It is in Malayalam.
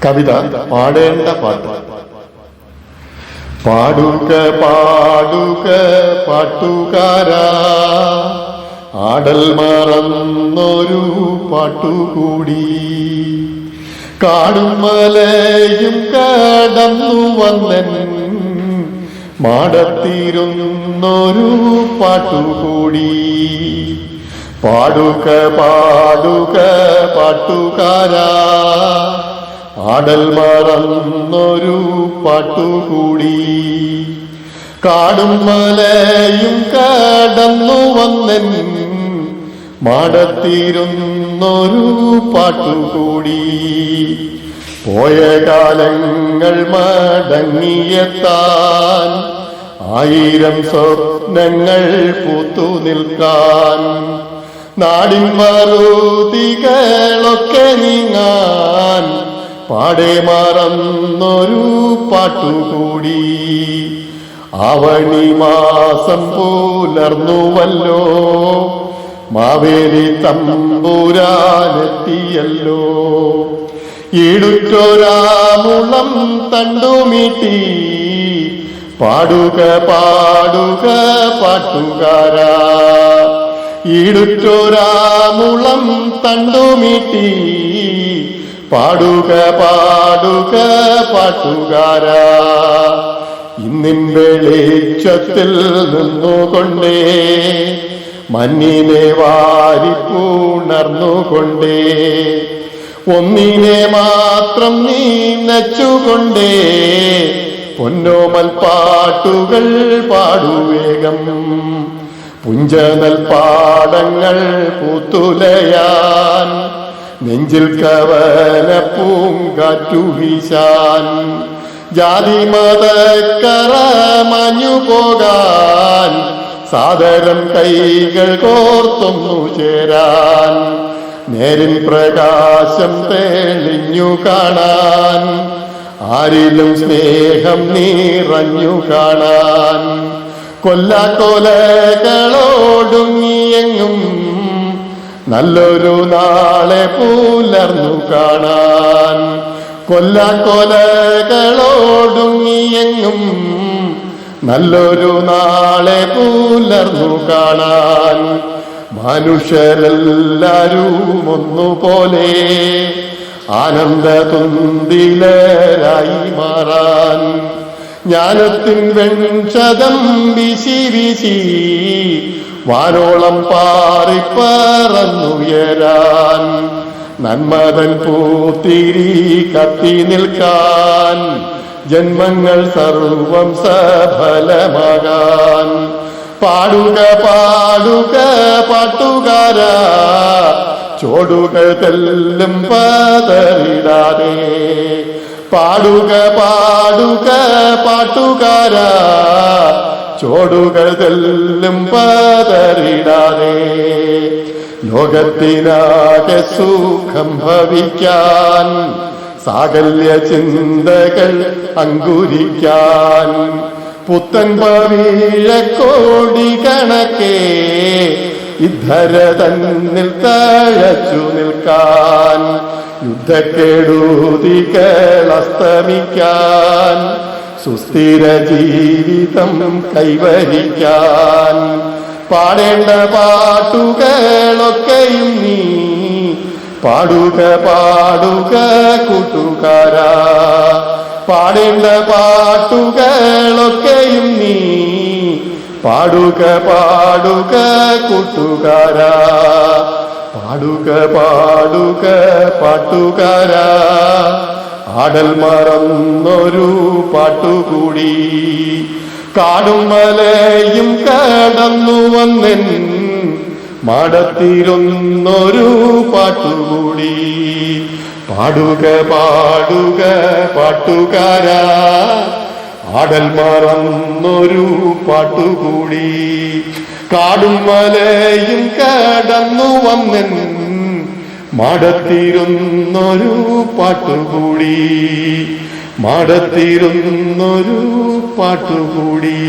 കവിത പാടേണ്ട പാട്ട്. പാടുക പാടുക പാട്ടുകാരാ, ആടൽ മറന്നൊരു പാട്ടുകൂടി. കാടും മലയും കടന്നു വന്നൻ മാടത്തിരുന്നൊരു പാട്ടുകൂടി. പാടുക പാടുക പാട്ടുകാരാ, ആടൽ മറന്നൊരു പാട്ടുകൂടി. കാടും മലയും കടന്നു വന്നൻ മാടത്തിരുന്നൊരു പാട്ടുകൂടി. പോയ കാലങ്ങൾ മടങ്ങിയെത്താൻ, 1000 സ്വപ്നങ്ങൾ പൂത്തു നിൽക്കാൻ, നാടിൻ മറുതികളൊക്കെ നീങ്ങാൻ പാടെ മറന്നൊരു പാട്ടുകൂടി. ആവണി മാസം പുലർന്നുവല്ലോ, മാവേലി തമ്പുരാനെത്തിയല്ലോ. ഈടുറ്റൊരാമുളം തണ്ടുമീട്ടി, പാടുക പാടുക പാട്ടുകാരാ. ഈടുറ്റൊരാമുളം തണ്ടുമീട്ടി, പാടുക പാടുക പാട്ടുകാരാ. ഇന്നിൻ വെളിച്ചത്തിൽ നിന്നുകൊണ്ടേ, മഞ്ഞിനെ വാരിപ്പുണർന്നുകൊണ്ടേ, ഒന്നിനെ മാത്രം നീനച്ചുകൊണ്ടേ, പൊന്നോമൽ പാട്ടുകൾ പാടുവേഗം. പുഞ്ചനൽ പാടങ്ങൾ പൂത്തുലയാൻ, നെഞ്ചിൽ കവന പൂങ്കാറ്റു വീശാൻ, ജാതി മതക്കറ മഞ്ഞു പോകാൻ, സാദരം കൈകൾ കോർത്തൊന്നു ചേരാൻ, നേരിൻ പ്രകാശം തെളിഞ്ഞു കാണാൻ, ആരിലും സ്നേഹം നിറഞ്ഞു കാണാൻ. കൊല്ലാക്കൊലകളോടുങ്ങിയെങ്ങും നല്ലൊരു നാളെ പുലർന്നു കാണാൻ. കൊല്ലാക്കൊലകളോടുങ്ങിയെങ്ങും നല്ലൊരു നാളെ പുലർന്നു കാണാൻ. മനുഷ്യരെല്ലാരും ഒന്നുപോലെ ആനന്ദതുന്തിലരായി മാറാൻ, ജ്ഞാനത്തിൻ വെൺചതം വീശി വീശി വാനോളം പാറിപ്പറന്നുയരാൻ, നന്മതൻ പൂത്തിരി കത്തി നിൽക്കാൻ, ജന്മങ്ങൾ സർവം സഫലമാകാൻ. പാടുക പാടുക പാട്ടുകാരാ, ചോടുകൾ തെല്ലും പതറിടാതെ. പാടുക പാടുക പാട്ടുകാരാ, ചോടുകൾ തെല്ലും പതറിടാതെ. ലോകത്തിനാകെ സുഖം ഭവിക്കാൻ, സാകല്യ ചിന്തകൾ അങ്കുരിക്കാൻ, പുത്തൻ പവിഴക്കോടി കണക്കെ ഇദ്ധര തന്നിൽ തഴച്ചു നിൽക്കാൻ, യുദ്ധക്കെടുതികൾ അസ്തമിക്കാൻ, സുസ്ഥിര ജീവിതം കൈവരിക്കാൻ. പാടേണ്ട പാട്ടുകളൊക്കെയും നീ പാടുക പാടുക കൂട്ടുകാരാ. പാടേണ്ട പാട്ടുകളൊക്കെയും നീ പാടുക പാടുക കൂട്ടുകാരാ. പാടുക പാടുക പാട്ടുകാരാ, ആടൽ മറന്നൊരു പാട്ടുകൂടി. കാടും മലയും കടന്നു വന്നൻ മാടത്തിരുന്നൊരു പാട്ടുകൂടി. പാടുക പാടുക പാട്ടുകാരാ, ആടൽ മറന്നൊരു പാട്ടുകൂടി. കാടും മലയും കടന്നു വന്നൻ മാടത്തിരുന്നൊരു പാട്ടുകൂടി. മാടത്തിരുന്നൊരു പാട്ടുകൂടി.